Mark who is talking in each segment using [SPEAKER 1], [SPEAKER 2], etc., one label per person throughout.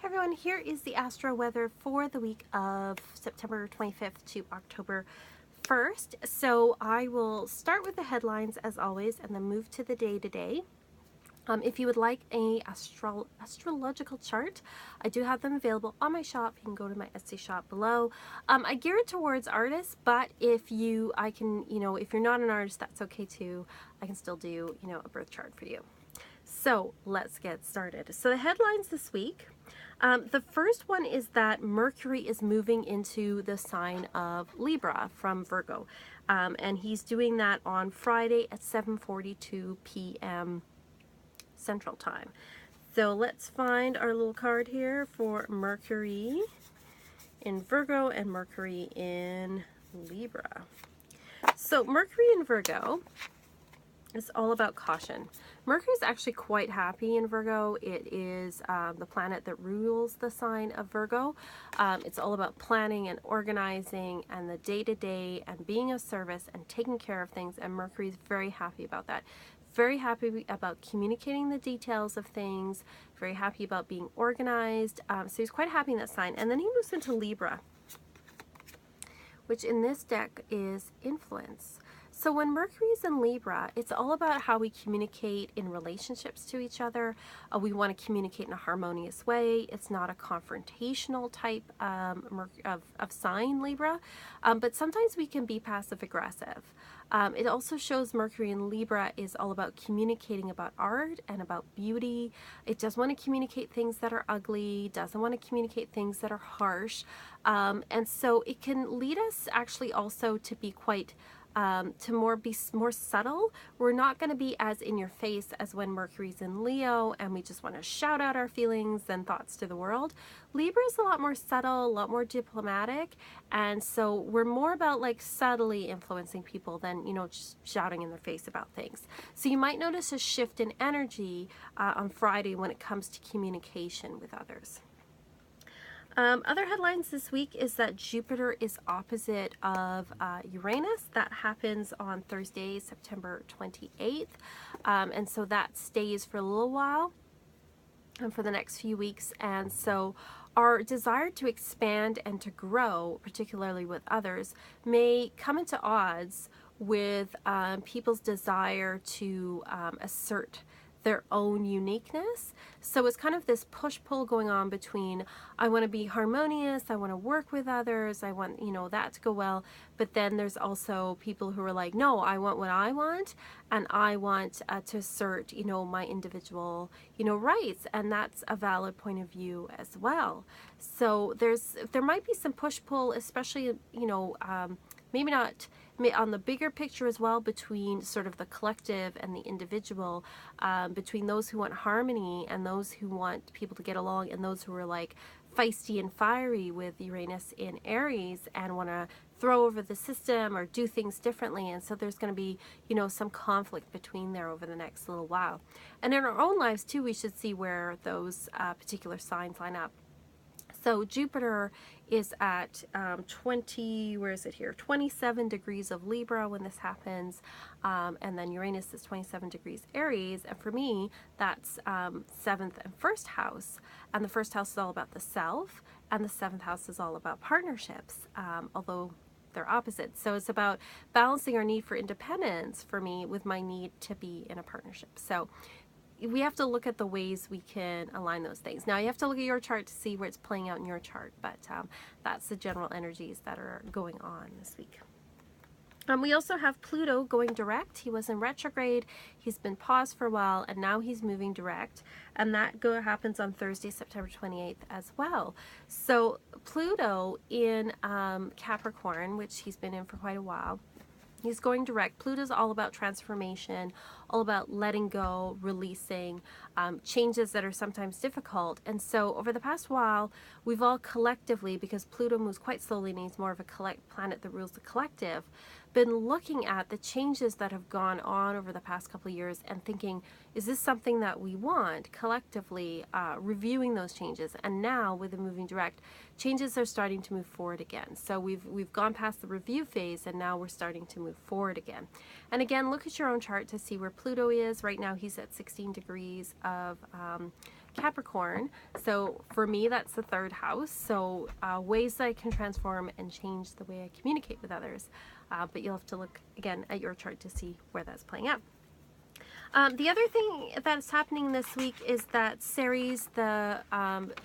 [SPEAKER 1] Hey everyone, here is the Astro weather for the week of September 25th to October 1st. So I will start with the headlines as always and then move to the day-to-day. If you would like a astrological chart, I do have them available on my shop. You can go to my Etsy shop below. I gear it towards artists, but if you're not an artist, that's okay too. I can still do, a birth chart for you. So let's get started. So the headlines this week, the first one is that Mercury is moving into the sign of Libra from Virgo, and he's doing that on Friday at 7:42 p.m. Central Time. So let's find our little card here for Mercury in Virgo and Mercury in Libra. So Mercury in Virgo is all about caution. Mercury is actually quite happy in Virgo. It is the planet that rules the sign of Virgo. It's all about planning and organizing and the day-to-day and being of service and taking care of things, and Mercury is very happy about that. Very happy about communicating the details of things, very happy about being organized. So he's quite happy in that sign. And then he moves into Libra, which in this deck is influence. So when Mercury is in Libra, it's all about how we communicate in relationships to each other. We want to communicate in a harmonious way. It's not a confrontational type of sign, Libra, but sometimes we can be passive aggressive. It also shows Mercury in Libra is all about communicating about art and about beauty. It does want to communicate things that are ugly, doesn't want to communicate things that are harsh. And so it can lead us actually also to be quite to be more subtle. We're not going to be as in your face as when Mercury's in Leo and we just want to shout out our feelings and thoughts to the world. Libra is a lot more subtle, a lot more diplomatic, and so we're more about like subtly influencing people than, just shouting in their face about things. So you might notice a shift in energy on Friday when it comes to communication with others. Other headlines this week is that Jupiter is opposite of Uranus. That happens on Thursday, September 28th. And so that stays for a little while and for the next few weeks. And so our desire to expand and to grow, particularly with others, may come into odds with people's desire to assert their own uniqueness. So it's kind of this push-pull going on between I want to be harmonious, I want to work with others, I want, that to go well, but then there's also people who are like, no, I want what I want, and I want to assert, my individual, rights, and that's a valid point of view as well. So there might be some push-pull, especially, maybe not on the bigger picture as well, between sort of the collective and the individual, between those who want harmony and those who want people to get along, and those who are like feisty and fiery with Uranus in Aries and want to throw over the system or do things differently. And so there's going to be, some conflict between there over the next little while. And in our own lives too, we should see where those particular signs line up. So Jupiter is at 27 degrees of Libra when this happens, and then Uranus is 27 degrees Aries, and for me that's 7th and 1st house, and the 1st house is all about the self, and the 7th house is all about partnerships, although they're opposites. So it's about balancing our need for independence for me with my need to be in a partnership. So we have to look at the ways we can align those things. Now you have to look at your chart to see where it's playing out in your chart, but that's the general energies that are going on this week. We also have Pluto going direct. He was in retrograde, he's been paused for a while, and now he's moving direct, and that happens on Thursday, September 28th as well. So Pluto in Capricorn, which he's been in for quite a while, he's going direct. Pluto's all about transformation, all about letting go, releasing, changes that are sometimes difficult. And so over the past while, we've all collectively, because Pluto moves quite slowly and he's more of a planet that rules the collective, been looking at the changes that have gone on over the past couple of years and thinking, is this something that we want collectively, reviewing those changes. And now with the moving direct, changes are starting to move forward again. So we've gone past the review phase and now we're starting to move forward again. And again, look at your own chart to see where Pluto is. Right now he's at 16 degrees of Capricorn. So for me, that's the third house. So ways that I can transform and change the way I communicate with others. But you'll have to look again at your chart to see where that's playing out. The other thing that's happening this week is that Ceres, the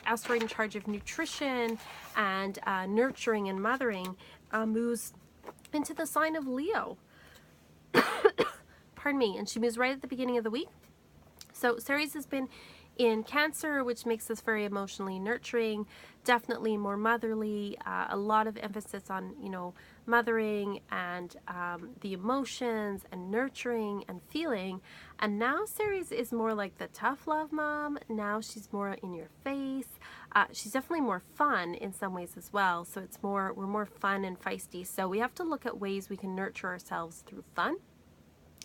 [SPEAKER 1] asteroid in charge of nutrition and nurturing and mothering, moves into the sign of Leo. Pardon me. And she moves right at the beginning of the week. So Ceres has been in Cancer, which makes us very emotionally nurturing, definitely more motherly, a lot of emphasis on, mothering and the emotions and nurturing and feeling. And now Ceres is more like the tough love mom. Now she's more in your face. She's definitely more fun in some ways as well. So we're more fun and feisty. So we have to look at ways we can nurture ourselves through fun.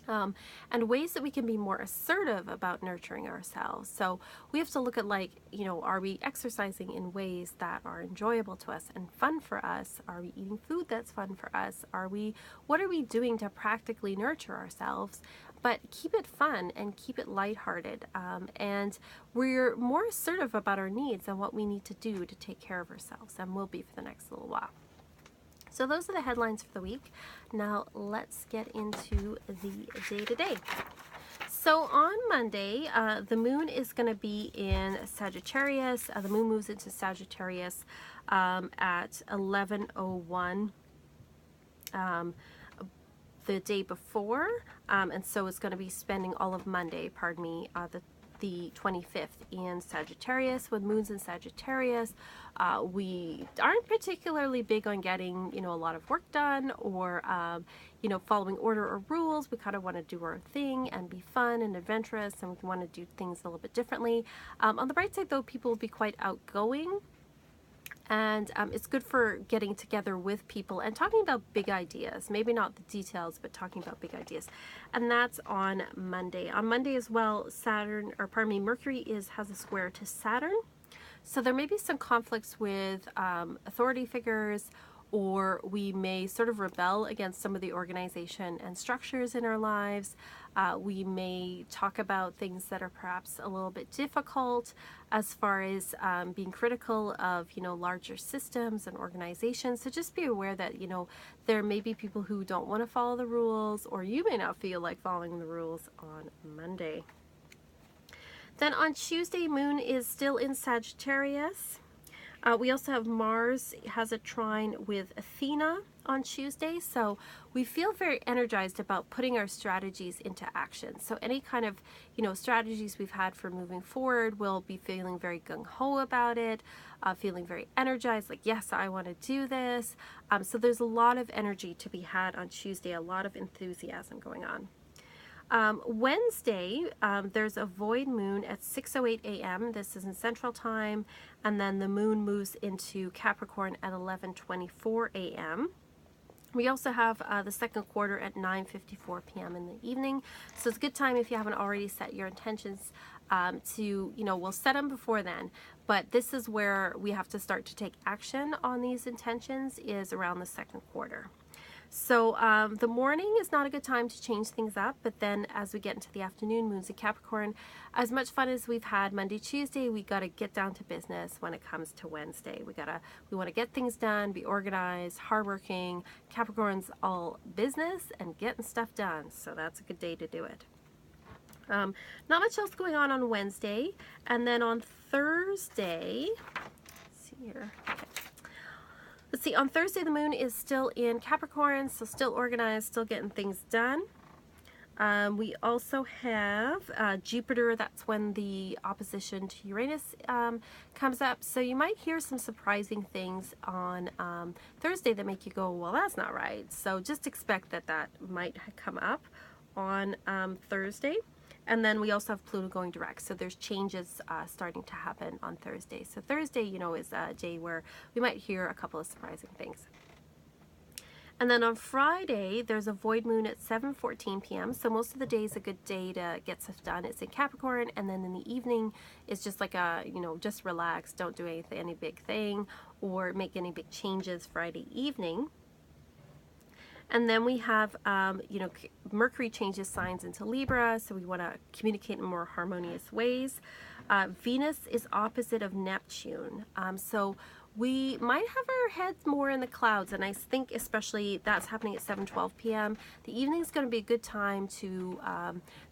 [SPEAKER 1] And ways that we can be more assertive about nurturing ourselves. So we have to look at are we exercising in ways that are enjoyable to us and fun for us? Are we eating food that's fun for us? What are we doing to practically nurture ourselves? But keep it fun and keep it lighthearted. And we're more assertive about our needs and what we need to do to take care of ourselves, and will be for the next little while. So those are the headlines for the week. Now let's get into the day-to-day. So on Monday, the moon is going to be in Sagittarius. The moon moves into Sagittarius at 11:01 the day before. And so it's going to be spending all of Monday, the 25th in Sagittarius. With moons in Sagittarius, we aren't particularly big on getting, a lot of work done or, following order or rules. We kind of want to do our thing and be fun and adventurous, and we want to do things a little bit differently. On the bright side, though, people will be quite outgoing. And it's good for getting together with people and talking about big ideas. Maybe not the details, but talking about big ideas. And that's on Monday. On Monday as well, Mercury has a square to Saturn. So there may be some conflicts with authority figures, or we may sort of rebel against some of the organization and structures in our lives. We may talk about things that are perhaps a little bit difficult as far as being critical of, larger systems and organizations. So just be aware that, there may be people who don't want to follow the rules, or you may not feel like following the rules on Monday. Then on Tuesday, moon is still in Sagittarius. We also have Mars has a trine with Athena on Tuesday, so we feel very energized about putting our strategies into action. So any kind of, strategies we've had for moving forward, we'll be feeling very gung-ho about it, feeling very energized, like, yes, I want to do this. So there's a lot of energy to be had on Tuesday, a lot of enthusiasm going on. Wednesday, there's a void moon at 6:08 a.m. This is in Central Time, and then the moon moves into Capricorn at 11:24 a.m. We also have the second quarter at 9:54 p.m. in the evening, so it's a good time if you haven't already set your intentions we'll set them before then, but this is where we have to start to take action on these intentions, is around the second quarter. So the morning is not a good time to change things up, but then as we get into the afternoon, moon's in Capricorn. As much fun as we've had Monday, Tuesday, we got to get down to business when it comes to Wednesday. We want to get things done, be organized, hardworking. Capricorn's all business and getting stuff done, so that's a good day to do it. Not much else going on Wednesday, and then on Thursday, let's see here. Okay. Let's see, on Thursday the moon is still in Capricorn, so still organized, still getting things done. We also have Jupiter. That's when the opposition to Uranus comes up. So you might hear some surprising things on Thursday that make you go, well, that's not right. So just expect that might come up on Thursday. And then we also have Pluto going direct, so there's changes starting to happen on Thursday. So Thursday, is a day where we might hear a couple of surprising things. And then on Friday, there's a void moon at 7:14 p.m. So most of the day is a good day to get stuff done. It's in Capricorn, and then in the evening, it's just like just relax, don't do any big thing or make any big changes Friday evening. And then we have, Mercury changes signs into Libra, so we want to communicate in more harmonious ways. Venus is opposite of Neptune. So we might have our heads more in the clouds, and I think especially that's happening at 7:12 p.m. The evening is going to be a good time to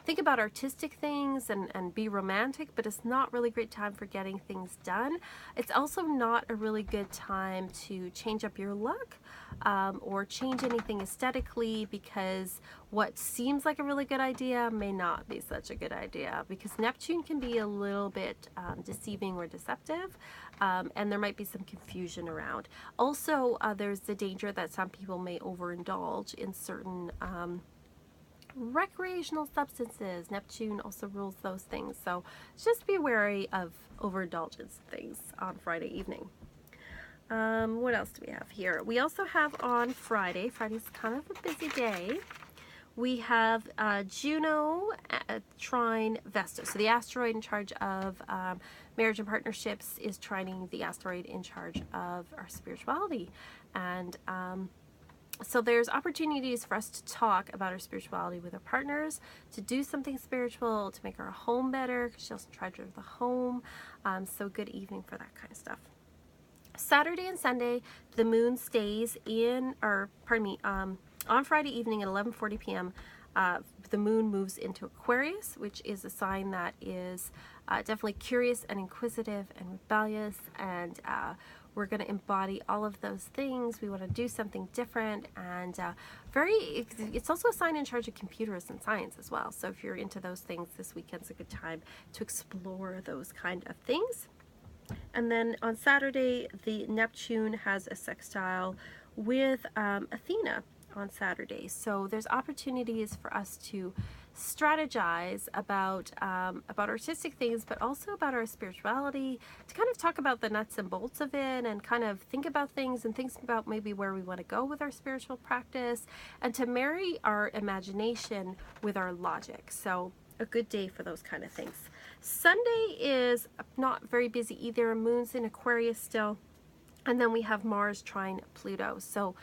[SPEAKER 1] think about artistic things and be romantic, but it's not really a great time for getting things done. It's also not a really good time to change up your look or change anything aesthetically, because what seems like a really good idea may not be such a good idea, because Neptune can be a little bit deceiving or deceptive, and there might be some confusion around. Also, there's the danger that some people may overindulge in certain recreational substances. Neptune also rules those things, so just be wary of overindulgence things on Friday evening. What else do we have here? We also have on Friday, Friday's kind of a busy day, we have Juno trine Vesta. So the asteroid in charge of marriage and partnerships is trining the asteroid in charge of our spirituality. And so there's opportunities for us to talk about our spirituality with our partners, to do something spiritual, to make our home better, because she's also in charge of the home. So good evening for that kind of stuff. Saturday and Sunday, the moon stays in, or pardon me, on Friday evening at 11:40 p.m., the moon moves into Aquarius, which is a sign that is definitely curious and inquisitive and rebellious, and we're going to embody all of those things. We want to do something different, and it's also a sign in charge of computers and science as well. So if you're into those things, this weekend's a good time to explore those kind of things. And then on Saturday, the Neptune has a sextile with Athena on Saturday. So there's opportunities for us to strategize about artistic things, but also about our spirituality, to kind of talk about the nuts and bolts of it, and kind of think about things and think about maybe where we want to go with our spiritual practice, and to marry our imagination with our logic. So a good day for those kind of things. Sunday is not very busy either. Moon's in Aquarius still, and then we have Mars trine Pluto. So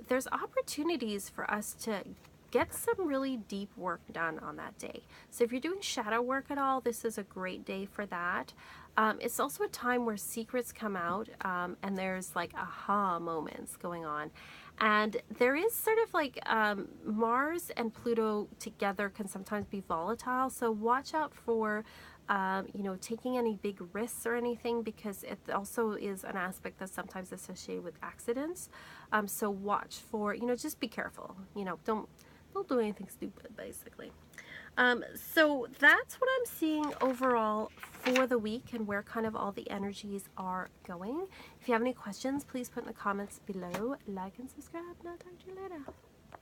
[SPEAKER 1] there's opportunities for us to get some really deep work done on that day. So if you're doing shadow work at all, this is a great day for that. It's also a time where secrets come out, and there's like aha moments going on. And there is sort of like Mars and Pluto together can sometimes be volatile. So watch out for taking any big risks or anything, because it also is an aspect that's sometimes associated with accidents. So watch for, just be careful. Don't do anything stupid, basically. So that's what I'm seeing overall for the week, and where kind of all the energies are going. If you have any questions, please put in the comments below. Like and subscribe, and I'll talk to you later.